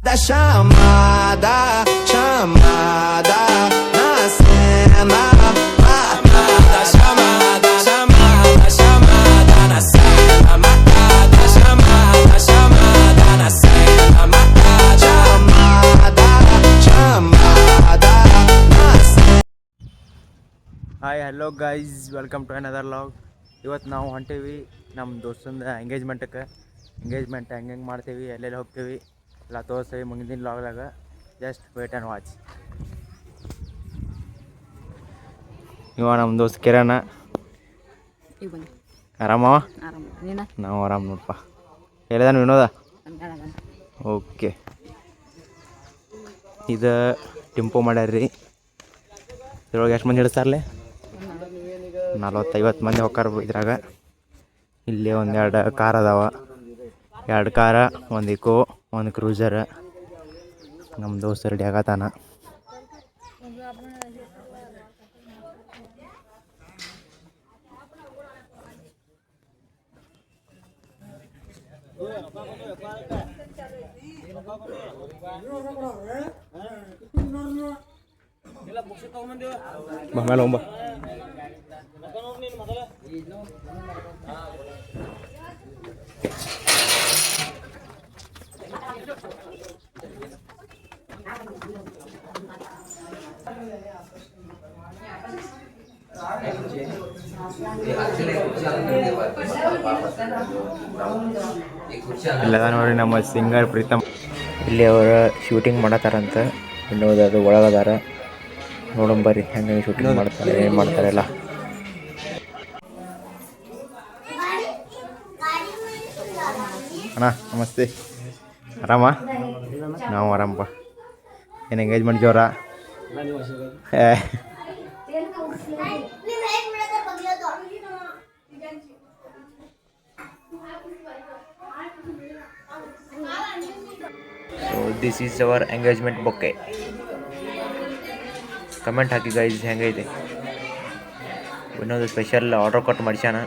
Da chamada, chamada, na cena. Matada, chamada, chamada, chamada, na cena. Matada, chamada, chamada, na cena. Matada, chamada, chamada, na cena. Hi hello guys, welcome to another vlog. ಇವತ್ತು ನಾವು ಹೊಂಟೀವಿ ನಮ್ಮ ದೋಸ್ತಂದು engagement ಹೆಂಗೆ ಮಾಡ್ತೀವಿ, ಎಲ್ಲೆಲ್ಲಿ ಹೋಗ್ತೀವಿ ಎಲ್ಲ ತೋರಿಸ್ತೀವಿ ಮುಂದಿನ ಲಾಗ್ದಾಗ. Just wait and watch. ಇವ ನಮ್ಮ ದೋಸ್ತ ಕಿರಣ. ಆರಾಮವ? ನಾವು ಆರಾಮ ನೋಡಪ್ಪ. ಹೇಳಿದಾನು ವಿನೋದ? ಓಕೆ. ಇದು ಟಿಂಪೋ ಮಾಡ್ಯಾರ್ರಿ. ಇದ್ರೊಳಗೆ ಎಷ್ಟು ಮಂದಿ ಹಿಡಿಸ್ತಾರಲ್ಲೇ? 40-50 ಮಂದಿ ಹೋಗ್ತಾರ ಇದ್ರಾಗ. ಇಲ್ಲಿ ಒಂದೆರಡು ಕಾರ್ ಅದಾವ, 2 ಕಾರ, ಒಂದು ಇಕೋ, ಒಂದು ಕ್ರೂಸರ್. ನಮ್ಮ ದೋಸ್ತ ರೆಡಿ ಆಗತ್ತಾನ. ಮೇಲೆ ಹೋಗ್ಬ. ಇಲ್ಲದ ನೋಡಿ ನಮ್ಮ ಸಿಂಗರ್ ಪ್ರೀತಮ್. ಇಲ್ಲಿ ಅವರ ಶೂಟಿಂಗ್ ಮಾಡತ್ತಾರಂತ. ಇನ್ನೋದು ಅದು ಒಳಗದಾರ. ನೋಡಂಬರ್ರಿ ಹೆಂಗೆ ಶೂಟಿಂಗ್ ಮಾಡ್ತಾರೆ, ಏನು ಮಾಡ್ತಾರೆ ಎಲ್ಲ. ಅಣ್ಣ ನಮಸ್ತೆ, ಆರಾಮ? ನಾವು ಆರಾಮಪ್ಪ. ಏನು ಎಂಗೇಜ್ಮೆಂಟ್ ಜೋರ? So this is our engagement bouquet. Comment hockey guys ಹೆಂಗೈತೆ. ಇನ್ನೊಂದು ಸ್ಪೆಷಲ್ ಆರ್ಡರ್ ಕೊಟ್ಟು ಮಾಡಿಸ್ಯಾನ.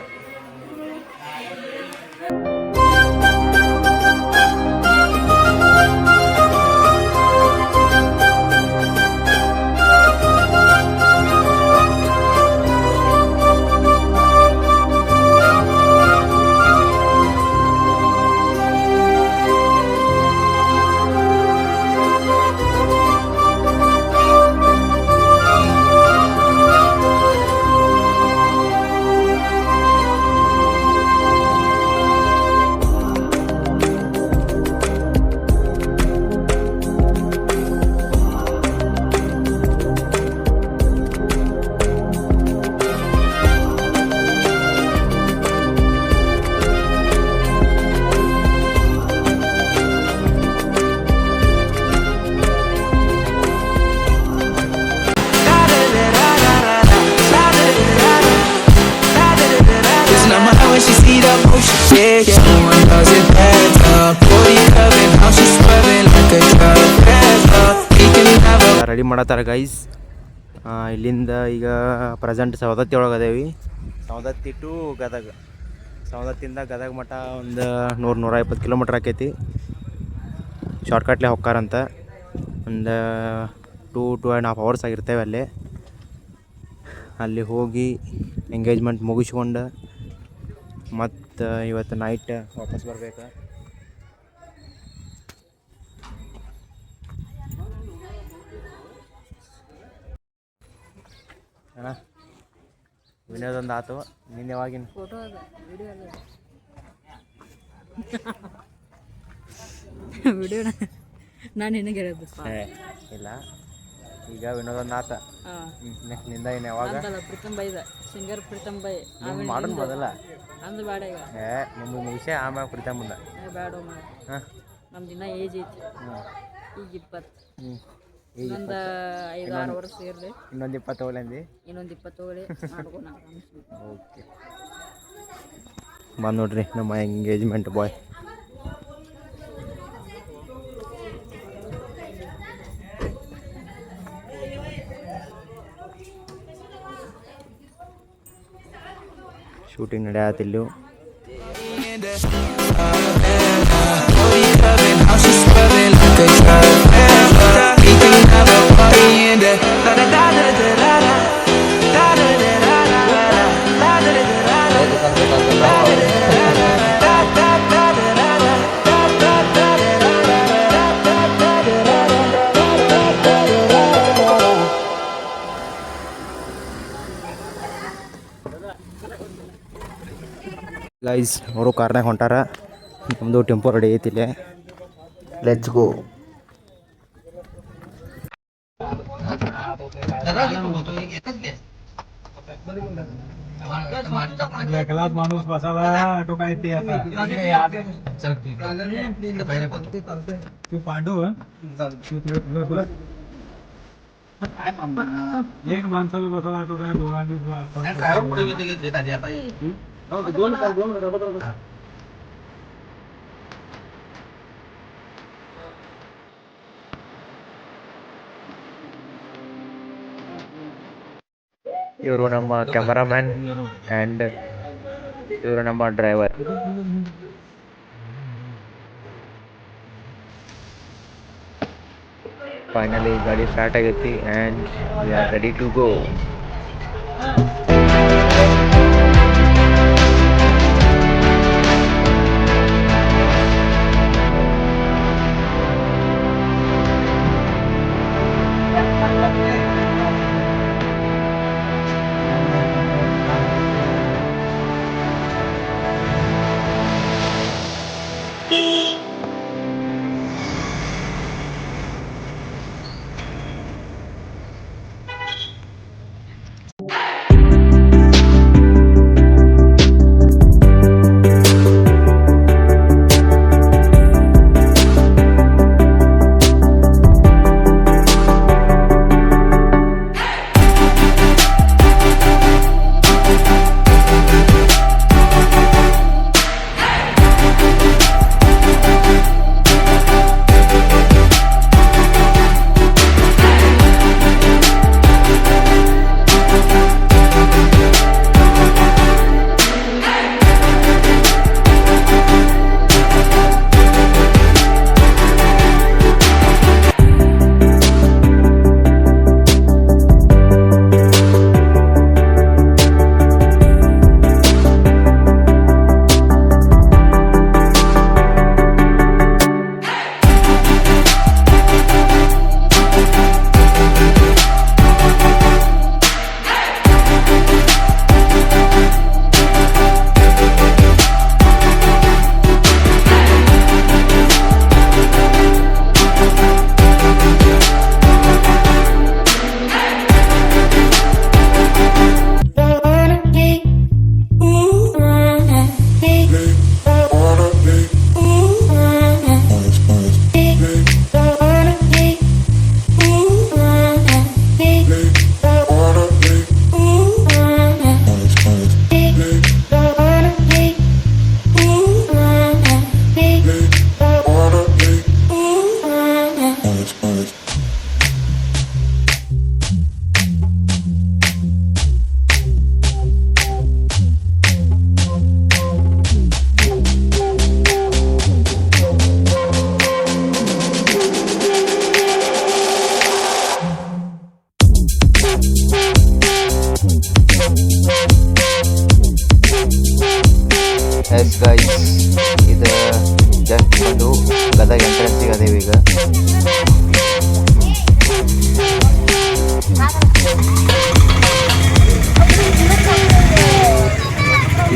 Ready ಮಾಡತ್ತಾರ guys. ಇಲ್ಲಿಂದ ಈಗ ಪ್ರೆಸೆಂಟ್ ಸವದತ್ತಿ ಒಳಗೆ ಅದೇವಿ. ಸವದತ್ತಿ ಟು ಗದಗ. ಸವದತ್ತಿಂದ ಗದಗ ಮಠ ಒಂದು 100-150 ಕಿಲೋಮೀಟ್ರ್ ಆಕೈತಿ. ಶಾರ್ಟ್ಕಟ್ಲೆ ಹೋಗ್ತಾರಂತ. ಒಂದು 2-2.5 ಅವರ್ಸ್ ಆಗಿರ್ತೇವೆ ಅಲ್ಲೇ. ಅಲ್ಲಿ ಹೋಗಿ ಎಂಗೇಜ್ಮೆಂಟ್ ಮುಗಿಸ್ಕೊಂಡು ಮತ್ತು ಇವತ್ತು ನೈಟ್ ವಾಪಸ್ ಬರ್ಬೇಕು. ಅಣ್ಣ ವಿನೋದೊಂದು ಆತು. ನಿನ್ನೆ ಯಾವಾಗಿನ ಫೋಟೋ ಅದ, ವಿಡಿಯೋ ಅಲ್ಲ. ವಿಡಿಯೋ ನಾನು ನಿನಗೆ ಹೇಳೋದು ಇಲ್ಲ. ಈಗ ವಿನೋದೊಂದು ಆತ. ನೆಕ್ಸ್ಟ್ ನಿಂದ ಏನು ಯಾವಾಗ? Pritam by singer Pritam by ಮಾಡೋಣ ಮೊದಲ ಅಂದ್ರೆ ಬೇಡ. ಈಗ ನಿಮ್ಗೆ ಮುಗಿಸೇ ಆಮ್ಯಾಗ ಪ್ರೀತಮ್ ಮುಂದೆ ಬೇಡ. ಹಾಂ ನಮ್ದು ದಿನ ಏಜ್ ಐತಿ. ಈಗ 20. ಇನ್ನೊಂದು 5-6 ವರ್ಷ ಸೇರಿದೆ. ಇನ್ನೊಂದು 20 ಹೋಗ್ಲಿ. ಇನ್ನೊಂದು 20 ಹೋಗ್ಲಿ ಮಾಡ್ಕೊಂಡು. ಓಕೆ ಬಂದು ನೋಡ್ರಿ ನಮ್ಮ ಎಂಗೇಜ್ಮೆಂಟ್ ಬಾಯ್. ಶೂಟಿಂಗ್ ನಡೆಯತ್ತಿಲ್ಲು. How she swerving like a guys ಅವರು ಕಾರ್ನಾಗ ಹೊಂಟಾರ. ನಮ್ಮದು ಟೆಂಪೋ ರೆಡಿ ಐತಿ ಇಲ್ಲೇ. Let's go. माणूस बसावा तो काय ते आता तू पांडू एक माणसा बसावा तो काय दोघांनी ಇವರು ನಮ್ಮ ಕ್ಯಾಮರಾಮ್ಯಾನ್ ಆ್ಯಂಡ್ ಇವರು ನಮ್ಮ ಡ್ರೈವರ್. ಫೈನಲಿ ಗಾಡಿ ಸ್ಟಾರ್ಟ್ ಆಗೈತಿ and we are ready to go. Yes guys, ಇದು ಜಸ್ಟ್ ಬಂದು ಗದಗ ಎಂಟ್ರೆನ್ಸಿಗೆ ಅದೇವಿ ಈಗ.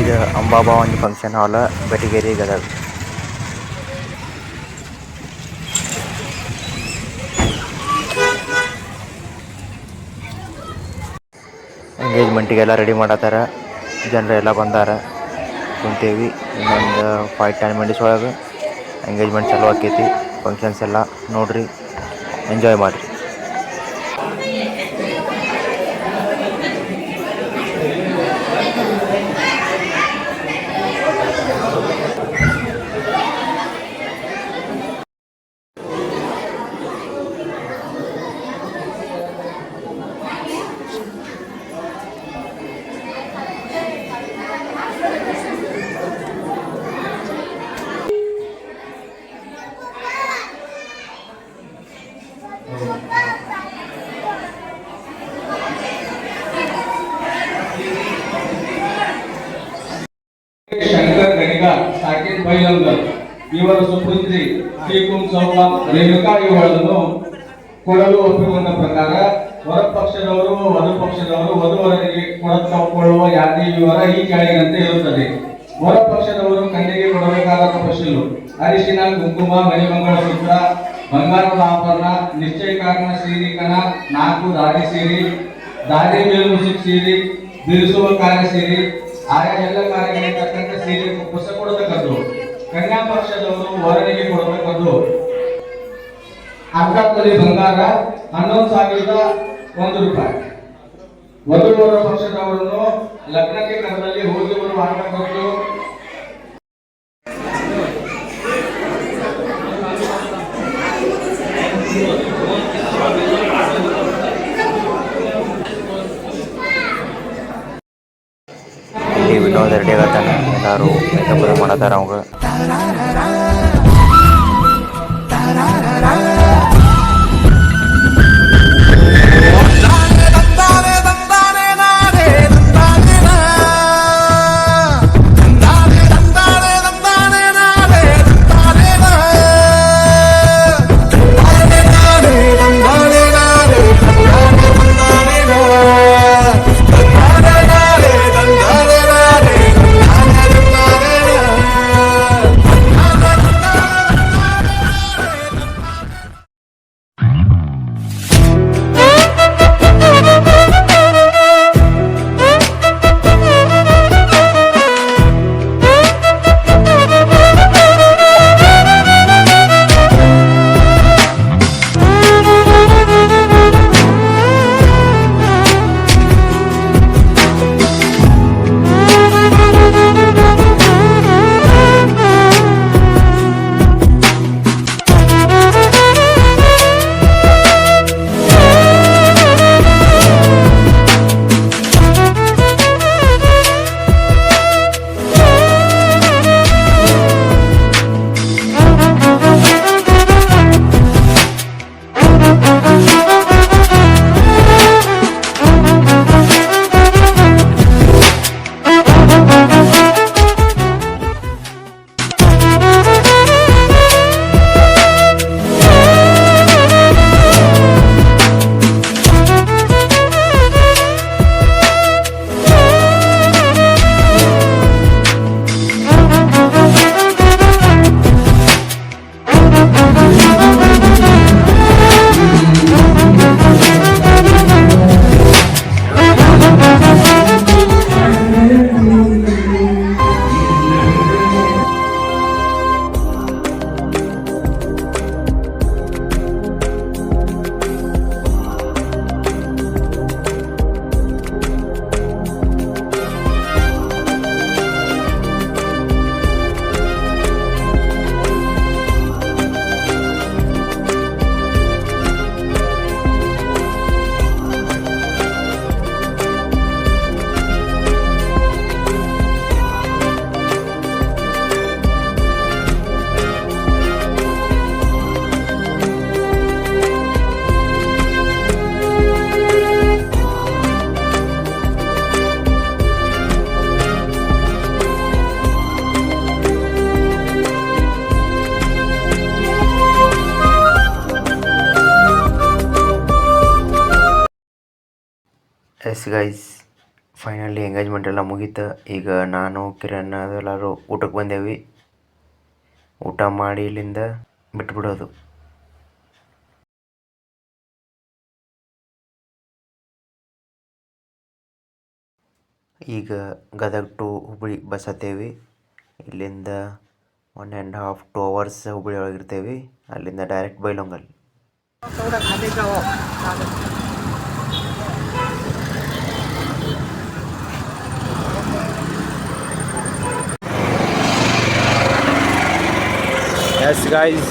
ಇದು ಅಂಬಾಭವಾನಿ ಫಂಕ್ಷನ್ ಹಾಲ್, ಬೆಟಗೇರಿ, ಗದಗ. ಎಂಗೇಜ್ಮೆಂಟಿಗೆಲ್ಲ ರೆಡಿ ಮಾಡತ್ತಾರ, ಜನರೆಲ್ಲ ಬಂದಾರ, ಕುಂತೇವಿ. ಇನ್ನೊಂದು 5-10 ಮಿನಿಟ್ಸ್ ಒಳಗೆ ಎಂಗೇಜ್ಮೆಂಟ್ ಚಾಲೂ ಆಕೈತಿ. ಫಂಕ್ಷನ್ಸ್ ಎಲ್ಲ ನೋಡ್ರಿ, ಎಂಜಾಯ್ ಮಾಡಿರಿ. शंकर गणिका साकेत बैलंगर ಇವರ ಸುಪುತ್ರಿ ಶ್ರೀಕುಂ ಸೌಭಾಗ್ ರೇಣುಕಾ ಇವಳನ್ನು ಕೊಡಲು ಒಪ್ಪಿಕೊಂಡ ಪ್ರಕಾರ ವರ ಪಕ್ಷದವರು ವಧು ಪಕ್ಷದವರು ವಧುವರರಿಗೆ ಕೊಡಕೊಳ್ಳುವ ಯಾದಿ ವಿವರ ಈ ಕೆಳಗಿನಂತೆ ಇರುತ್ತದೆ. ವರ ಪಕ್ಷದವರು ಕನ್ಯೆಗೆ ಕೊಡಬೇಕಾದ ತಪಶೀಲು ಅರಿಶಿನ, ಕುಂಕುಮ, ಮಣಿಮಂಗಳ ಸೂತ್ರ, ಬಂಗಾರದ ಆಭರಣ, ನಿಶ್ಚಯಕಾರನ ಶ್ರೀರಿಕನ 4 ದಾರಿ ಸೀರಿ, ದಾರಿ ಮೇಲ್ಮುಸುಕ್ ಸೀರಿ, ಬಿಡಿಸುವ ಕಾರ್ಯ ಸೀರಿ, ಆಯಾ ಎಲ್ಲ ಕಾರ್ಯಗಳಿಗೆ ತಕ್ಕಂತೆ ಸೀರೆ ಪುಸ್ತಕ ಕೊಡತಕ್ಕದ್ದು. ಕನ್ಯಾ ಪಕ್ಷದವರು ವರನಿಗೆ ಕೊಡತಕ್ಕದ್ದು ಅರ್ಧ ತೊಲೆ ಬಂಗಾರ 11,001 ರೂಪಾಯಿ. ವಧುವರ ಪಕ್ಷದವರನ್ನು ಲಗ್ನಕ್ಕೆ ಕರೆದಲ್ಲಿ ಹೋಗಿ ಬರುವ ಆಗಬೇಕು. ಇಲ್ಲಿ ವಿನೋದ್ ರೆಡಿ ಆಗತ್ತಾನೆ, ಎಲ್ಲರೂ ಮೇಕಪ್ ಮಾಡತ್ತಾರ ಅವಾಗ. ಎಸ್ ಗೈಸ್, ಫೈನಲಿ ಎಂಗೇಜ್ಮೆಂಟ್ ಎಲ್ಲ ಮುಗೀತು. ಈಗ ನಾನು ಕಿರಣ್ ಅದೆಲ್ಲರೂ ಊಟಕ್ಕೆ ಬಂದೇವಿ. ಊಟ ಮಾಡಿ ಇಲ್ಲಿಂದ ಬಿಟ್ಬಿಡೋದು. ಈಗ ಗದಗ ಟು ಹುಬ್ಬಳ್ಳಿ ಬಸ್ ಹತ್ತೇವಿ. ಇಲ್ಲಿಂದ 1.5-2 hours ಹುಬ್ಬಳ್ಳಿ ಒಳಗಿರ್ತೇವೆ. ಅಲ್ಲಿಂದ direct Bailhongal. Yes guys,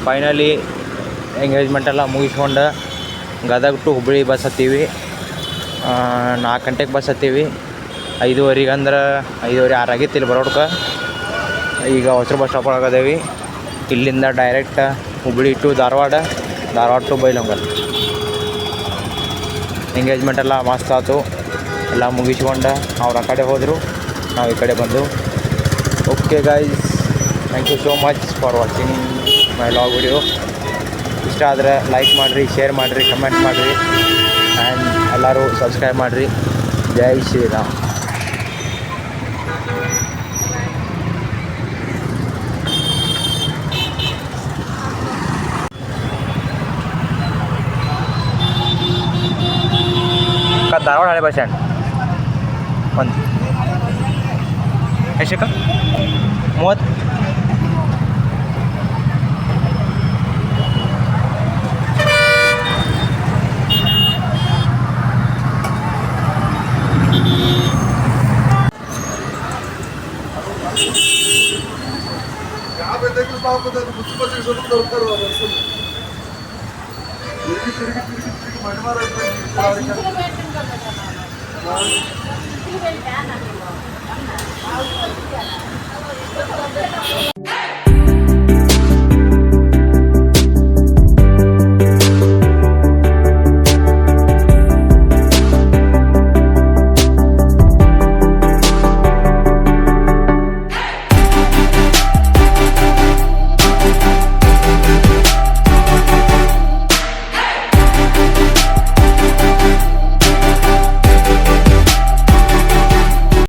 finally engagement ಎಲ್ಲ ಮುಗಿಸ್ಕೊಂಡು ಗದಗ ಟು ಹುಬ್ಬಳ್ಳಿ ಬಸ್ ಹತ್ತೀವಿ. 4 ಗಂಟೆಗೆ ಬಸ್ ಹತ್ತೀವಿ. 5:15 ಅಂದ್ರೆ 5:30 6 ಆಗಿತ್ತು ಇಲ್ಲಿ ಬರೋಡ್ಕೆ. ಈಗ ಹೊಸರು ಬಸ್ ಸ್ಟಾಪ್ ಒಳಗದೇವಿ. ಇಲ್ಲಿಂದ direct Hubballi to Dharwad, Dharwad to Bailhongal. Engagement ಎಲ್ಲ ಮಸ್ತ್ ಆಯ್ತು. ಎಲ್ಲ ಮುಗಿಸ್ಕೊಂಡು ಅವ್ರು ಆ ಕಡೆ ಹೋದರು, ನಾವು ಈ ಕಡೆ ಬಂದು. Okay guys, thank you so much for watching my vlog video. ಇಷ್ಟ ಆದರೆ ಲೈಕ್ ಮಾಡಿರಿ, ಶೇರ್ ಮಾಡಿರಿ, ಕಮೆಂಟ್ ಮಾಡಿರಿ, ಆ್ಯಂಡ್ ಎಲ್ಲರೂ ಸಬ್ಸ್ಕ್ರೈಬ್ ಮಾಡಿರಿ. ಜೈ ಶ್ರೀರಾಮ್. ಧಾರವಾಡ ಹಳೆ ಬಸ್ ಸ್ಟ್ಯಾಂಡ್ ಒಂದು ಎಷ್ಟಕ್ಕ 30 తిరిగి